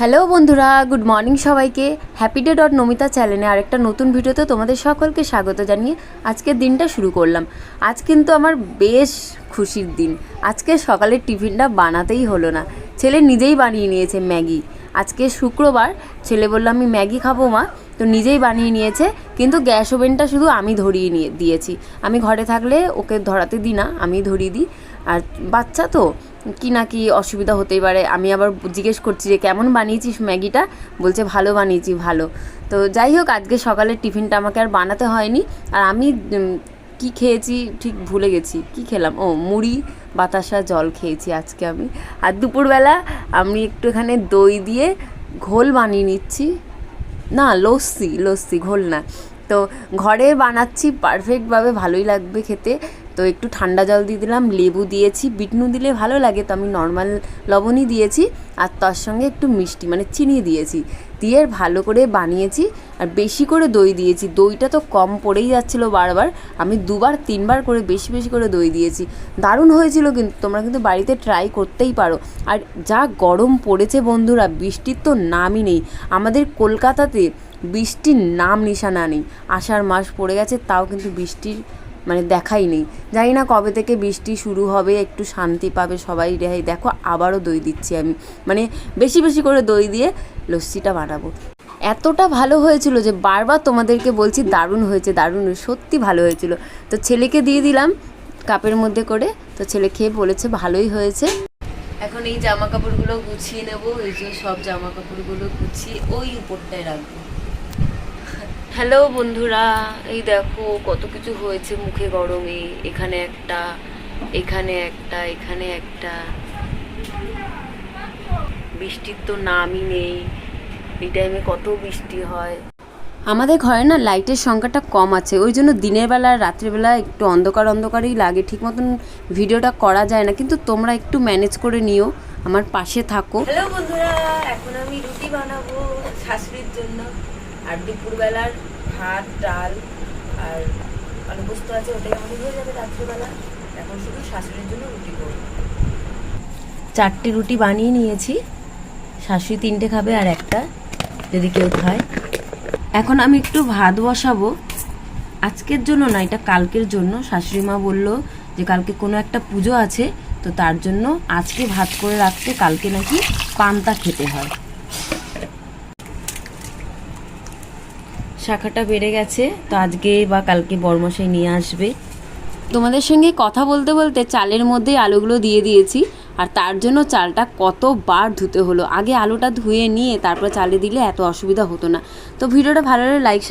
Hello বন্ধুরা, good morning সবাইকে। Happy day dot Namita চ্যানেলে আরেকটা নতুন ভিডিওতে তোমাদের সকলকে স্বাগত জানিয়ে আজকের দিনটা শুরু করলাম। আজ কিন্তু আমার বেশ খুশির দিন। আজকে সকালের টিফিনটা বানাতেই হলো না, ছেলে নিজেই বানিয়ে নিয়েছে ম্যাগি। আজকে শুক্রবার, ছেলে বললো আমি ম্যাগি খাবো মা, তো নিজেই বানিয়ে নিয়েছে। কিন্তু গ্যাস ওভেনটা শুধু আমি ধরিয়ে দিয়েছি। আমি ঘরে থাকলে ওকে ধরাতে দিই না, আমি ধরিয়ে দিই। আর বাচ্চা তো কি না কি অসুবিধা হতেই পারে। আমি আবার জিজ্ঞেস করছি যে কেমন বানিয়েছিস ম্যাগিটা, বলছে ভালো বানিয়েছি ভালো। তো যাই হোক, আজকে সকালের টিফিনটা আমাকে আর বানাতে হয়নি। আর আমি কি খেয়েছি ঠিক ভুলে গেছি, কি খেলাম, মুড়ি বাতাসা জল খেয়েছি আজকে আমি। আর দুপুরবেলা আমি একটু এখানে দই দিয়ে ঘোল বানিয়ে নিচ্ছি, না লস্যি ঘোল না, তো ঘরে বানাচ্ছি পারফেক্টভাবে, ভালোই লাগবে খেতে। তো একটু ঠান্ডা জল দিয়ে দিলাম, লেবু দিয়েছি, বিটনু দিলে ভালো লাগে, তো আমি নর্মাল লবণই দিয়েছি। আর তার সঙ্গে একটু মিষ্টি মানে চিনি দিয়েছি, দিয়ে ভালো করে বানিয়েছি। আর বেশি করে দই দিয়েছি, দইটা তো কম পড়েই যাচ্ছিলো বারবার, আমি 2-3বার করে বেশি করে দই দিয়েছি। দারুণ হয়েছিল কিন্তু, তোমরা কিন্তু বাড়িতে ট্রাই করতেই পারো। আর যা গরম পড়েছে বন্ধুরা, বৃষ্টির তো নামই নেই। আমাদের কলকাতাতে বৃষ্টির নাম নিশানা নেই। আষাঢ় মাস পড়ে গেছে, তাও কিন্তু বৃষ্টির মানে দেখাই নেই। জানি না কবে থেকে বৃষ্টি শুরু হবে, একটু শান্তি পাবে সবাই। রেহাই দেখো, আবারও দই দিচ্ছি আমি, মানে বেশি করে দই দিয়ে লস্যিটা বানাবো। এতটা ভালো হয়েছিল যে বারবার তোমাদেরকে বলছি দারুণ হয়েছে, সত্যি ভালো হয়েছিল। তো ছেলেকে দিয়ে দিলাম কাপের মধ্যে করে, তো ছেলে খেয়ে বলেছে ভালোই হয়েছে। এখন এই জামা কাপড়গুলো গুছিয়ে নেব, এই যে সব জামা কাপড়গুলো গুছিয়ে ওই উপরটায় রাখবো। হ্যালো বন্ধুরা, এই দেখো কত কিছু হয়েছে মুখে গরমে। এখানে একটা, এখানে একটা, এখানে একটা। বৃষ্টির তো নামই নেই, এই টাইমে কত বৃষ্টি হয়। আমাদের ঘরে না লাইটের সংখ্যাটা কম আছে, ওই জন্য দিনের বেলা আর রাত্রিবেলা একটু অন্ধকারই লাগে, ঠিক মতন ভিডিওটা করা যায় না। কিন্তু তোমরা একটু ম্যানেজ করে নিও, আমার পাশে থাকো। হ্যালো বন্ধুরা, এখন আমি রুটি বানাবো শাশুড়ির জন্য। আর দুপুরবেলার ভাত ডাল আর আলু পোস্ত আছে, ওটাই আমাদের হয়ে যাবে রাত্রিবেলা। এখন শুধু শাশুড়ির জন্য রুটি করবো। 4টে রুটি বানিয়ে নিয়েছি, শাশুড়ি 3টে খাবে আর একটা যদি কেউ খায়। এখন আমি একটু ভাত বসাবো, আজকের জন্য না, এটা কালকের জন্য। শাশুড়ি মা বললো যে কালকে কোনো একটা পুজো আছে, তো তার জন্য আজকে ভাত করে রাখতে, কালকে নাকি পান্তা খেতে হয়। শাখাটা বেড়ে গেছে, তো আজকে বা কালকে বড়মশাই নিয়ে আসবে। তোমাদের সঙ্গে কথা বলতে বলতে চালের মধ্যে আলুগুলো দিয়ে দিয়েছি। আর তার জন্য চালটা কতবার ধুতে হলো, আগে আলুটা ধুয়ে নিয়ে তারপর চালে দিলে এত অসুবিধা হতো না। তো ভিডিওটা ভালো লাগলে লাইক শেয়ার